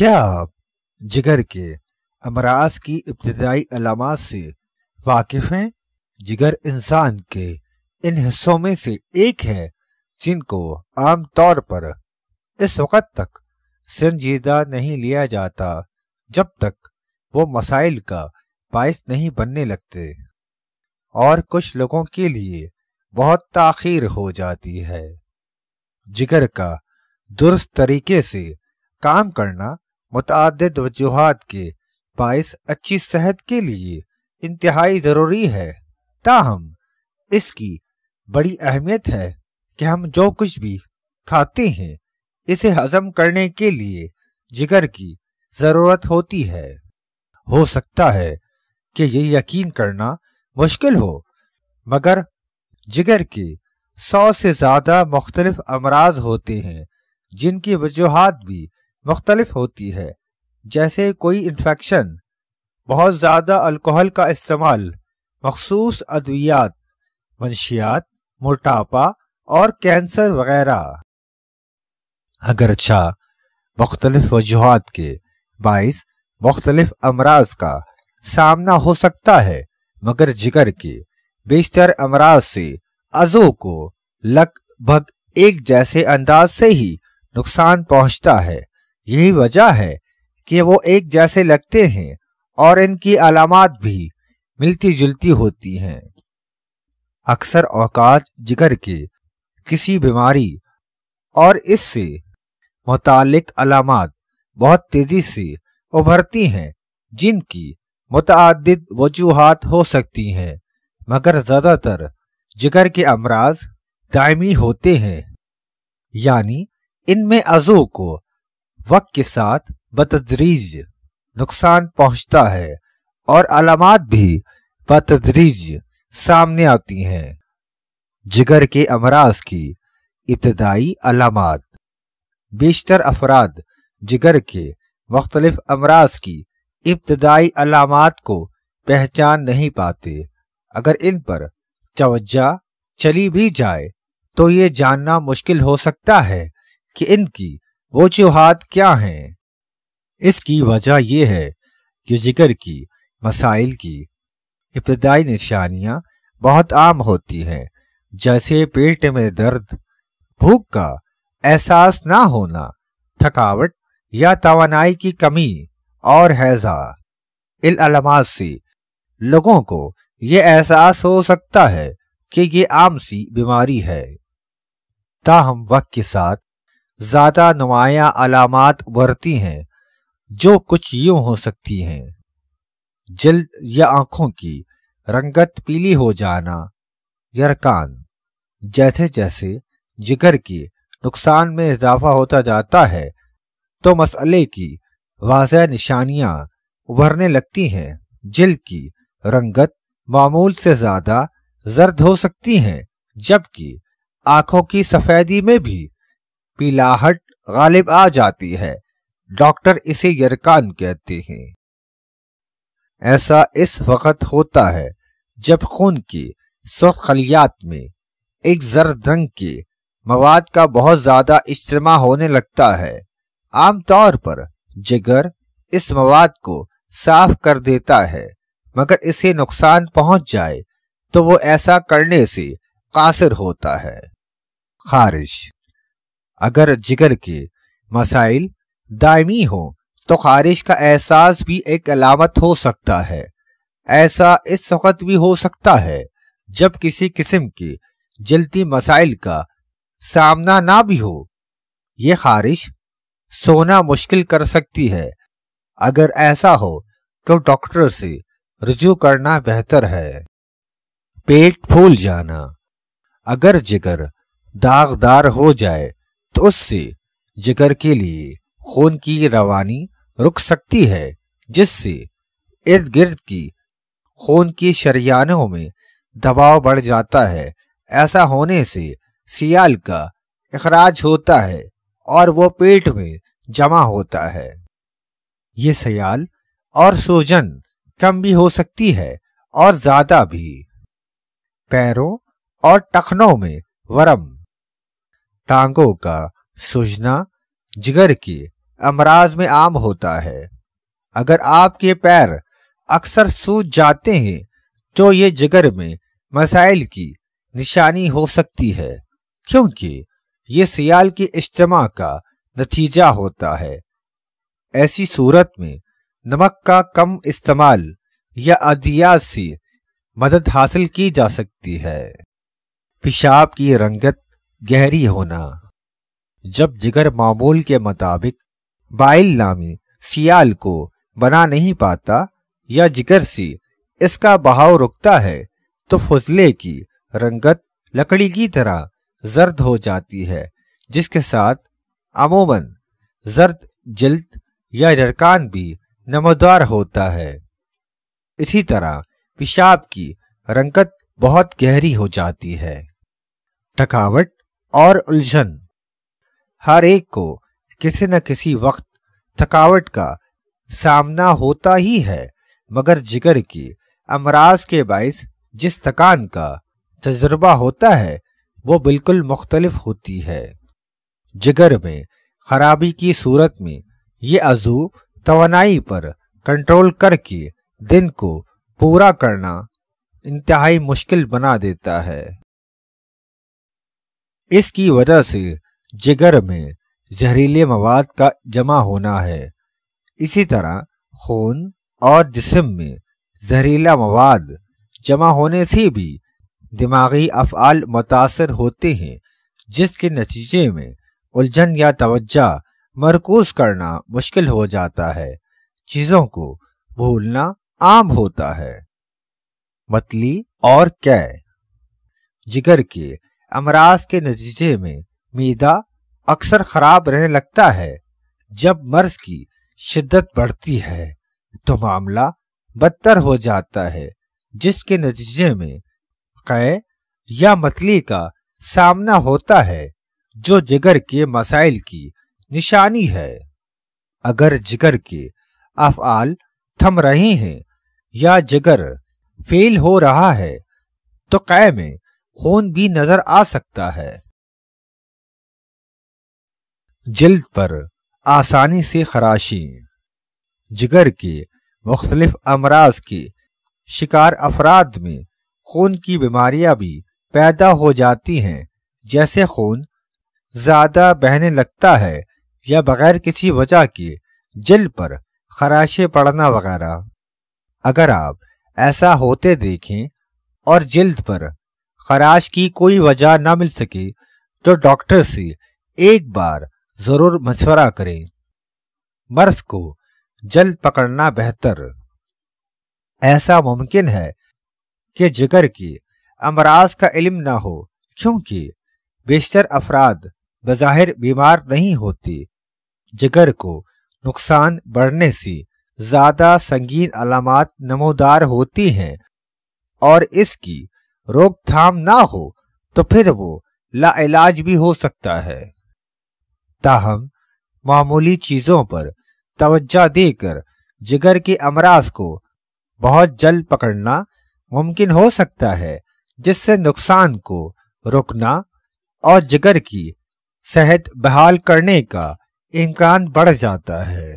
کیا آپ جگر کے امراض کی ابتدائی علامات سے واقف ہیں؟ جگر انسان کے ان حصوں میں سے ایک ہے جن کو عام طور پر اس وقت تک سنجیدہ نہیں لیا جاتا جب تک وہ مسائل کا باعث نہیں بننے لگتے، اور کچھ لوگوں کے لیے بہت تاخیر ہو جاتی ہے۔ جگر کا درست طریقے سے کام کرنا متعدد وجوہات کے باعث اچھی صحت کے لیے انتہائی ضروری ہے، تاہم اس کی بڑی اہمیت ہے کہ ہم جو کچھ بھی کھاتے ہیں اسے ہضم کرنے کے لیے جگر کی ضرورت ہوتی ہے۔ ہو سکتا ہے کہ یہ یقین کرنا مشکل ہو، مگر جگر کے 100 سے زیادہ مختلف امراض ہوتے ہیں جن کی وجوہات بھی مختلف ہوتی ہے، جیسے کوئی انفیکشن، بہت زیادہ الکحل کا استعمال، مخصوص ادویات، منشیات، موٹاپا اور کینسر وغیرہ۔ اگرچہ مختلف وجوہات کے باعث مختلف امراض کا سامنا ہو سکتا ہے، مگر جگر کے بیشتر امراض سے عضو کو لگ بھگ ایک جیسے انداز سے ہی نقصان پہنچتا ہے۔ یہی وجہ ہے کہ وہ ایک جیسے لگتے ہیں اور ان کی علامات بھی ملتی جلتی ہوتی ہیں۔ اکثر اوقات جگر کے کسی بیماری اور اس سے متعلق علامات بہت تیزی سے ابھرتی ہیں جن کی متعدد وجوہات ہو سکتی ہیں، مگر زیادہ تر جگر کے امراض دائمی ہوتے ہیں، یعنی ان میں عضو کو وقت کے ساتھ بتدریج نقصان پہنچتا ہے اور علامات بھی بتدریج سامنے آتی ہیں۔ جگر کے امراض کی ابتدائی علامات۔ بیشتر افراد جگر کے مختلف امراض کی ابتدائی علامات کو پہچان نہیں پاتے۔ اگر ان پر توجہ چلی بھی جائے تو یہ جاننا مشکل ہو سکتا ہے کہ ان کی وجوہات کیا ہیں۔ اس کی وجہ یہ ہے کہ جگر کی مسائل کی ابتدائی نشانیاں بہت عام ہوتی ہیں، جیسے پیٹ میں درد، بھوک کا احساس نہ ہونا، تھکاوٹ یا توانائی کی کمی اور ہیضہ۔ ان علامات سے لوگوں کو یہ احساس ہو سکتا ہے کہ یہ عام سی بیماری ہے، تاہم وقت کے ساتھ زیادہ نمایاں علامات ابھرتی ہیں جو کچھ یوں ہو سکتی ہیں: جلد یا آنکھوں کی رنگت پیلی ہو جانا، یرقان۔ جیسے جیسے جگر کے نقصان میں اضافہ ہوتا جاتا ہے تو مسئلے کی واضح نشانیاں ابھرنے لگتی ہیں۔ جلد کی رنگت معمول سے زیادہ زرد ہو سکتی ہیں، جبکہ آنکھوں کی سفیدی میں بھی پیلاہٹ غالب آ جاتی ہے۔ ڈاکٹر اسے یرقان کہتے ہیں۔ ایسا اس وقت ہوتا ہے جب خون کے سرخ خلیات میں ایک زرد رنگ کے مواد کا بہت زیادہ اجتماع ہونے لگتا ہے۔ عام طور پر جگر اس مواد کو صاف کر دیتا ہے، مگر اسے نقصان پہنچ جائے تو وہ ایسا کرنے سے قاصر ہوتا ہے۔ خارش۔ اگر جگر کے مسائل دائمی ہوں تو خارش کا احساس بھی ایک علامت ہو سکتا ہے۔ ایسا اس وقت بھی ہو سکتا ہے جب کسی قسم کے جلدی مسائل کا سامنا نہ بھی ہو۔ یہ خارش سونا مشکل کر سکتی ہے۔ اگر ایسا ہو تو ڈاکٹر سے رجوع کرنا بہتر ہے۔ پیٹ پھول جانا۔ اگر جگر داغدار ہو جائے تو اس سے جگر کے لیے خون کی روانی رک سکتی ہے، جس سے ارد گرد کی خون کی شریانوں میں دباؤ بڑھ جاتا ہے۔ ایسا ہونے سے سیال کا اخراج ہوتا ہے اور وہ پیٹ میں جمع ہوتا ہے۔ یہ سیال اور سوجن کم بھی ہو سکتی ہے اور زیادہ بھی۔ پیروں اور ٹخنوں میں ورم۔ ٹانگوں کا سوجنا جگر کے امراض میں عام ہوتا ہے۔ اگر آپ کے پیر اکثر سوج جاتے ہیں تو یہ جگر میں مسائل کی نشانی ہو سکتی ہے، کیونکہ یہ سیال کے اجتماع کا نتیجہ ہوتا ہے۔ ایسی صورت میں نمک کا کم استعمال یا ادویات سے مدد حاصل کی جا سکتی ہے۔ پیشاب کی رنگت گہری ہونا۔ جب جگر معمول کے مطابق بائل نامی سیال کو بنا نہیں پاتا یا جگر سے اس کا بہاؤ رکتا ہے تو فضلے کی رنگت لکڑی کی طرح زرد ہو جاتی ہے، جس کے ساتھ عموماً زرد جلد یا جرکان بھی نمودار ہوتا ہے۔ اسی طرح پیشاب کی رنگت بہت گہری ہو جاتی ہے۔ تھکاوٹ اور الجھن۔ ہر ایک کو کسی نہ کسی وقت تھکاوٹ کا سامنا ہوتا ہی ہے، مگر جگر کے امراض کے باعث جس تھکان کا تجربہ ہوتا ہے وہ بالکل مختلف ہوتی ہے۔ جگر میں خرابی کی صورت میں یہ عضو توانائی پر کنٹرول کر کے دن کو پورا کرنا انتہائی مشکل بنا دیتا ہے۔ اس کی وجہ سے جگر میں زہریلے مواد کا جمع ہونا ہے۔ اسی طرح خون اور جسم میں زہریلا مواد جمع ہونے سے بھی دماغی افعال متاثر ہوتے ہیں، جس کے نتیجے میں الجھن یا توجہ مرکوز کرنا مشکل ہو جاتا ہے، چیزوں کو بھولنا عام ہوتا ہے۔ متلی اور قے۔ جگر کے امراض کے نتیجے میں معدہ اکثر خراب رہنے لگتا ہے۔ جب مرض کی شدت بڑھتی ہے تو معاملہ بدتر ہو جاتا ہے، جس کے نتیجے میں قے یا متلی کا سامنا ہوتا ہے، جو جگر کے مسائل کی نشانی ہے۔ اگر جگر کے افعال تھم رہے ہیں یا جگر فیل ہو رہا ہے تو قے میں خون بھی نظر آ سکتا ہے۔ جلد پر آسانی سے خراشی۔ جگر کے مختلف امراض کے شکار افراد میں خون کی بیماریاں بھی پیدا ہو جاتی ہیں، جیسے خون زیادہ بہنے لگتا ہے یا بغیر کسی وجہ کے جلد پر خراشیں پڑنا وغیرہ۔ اگر آپ ایسا ہوتے دیکھیں اور جلد پر خراش کی کوئی وجہ نہ مل سکے تو ڈاکٹر سے ایک بار ضرور مشورہ کریں۔ مرض کو جلد پکڑنا بہتر۔ ایسا ممکن ہے کہ جگر کے امراض کا علم نہ ہو، کیونکہ بیشتر افراد بظاہر بیمار نہیں ہوتے۔ جگر کو نقصان بڑھنے سے زیادہ سنگین علامات نمودار ہوتی ہیں اور اس کی روک تھام نہ ہو تو پھر وہ لا علاج بھی ہو سکتا ہے۔ تاہم معمولی چیزوں پر توجہ دے کر جگر کے امراض کو بہت جلد پکڑنا ممکن ہو سکتا ہے، جس سے نقصان کو روکنا اور جگر کی صحت بحال کرنے کا امکان بڑھ جاتا ہے۔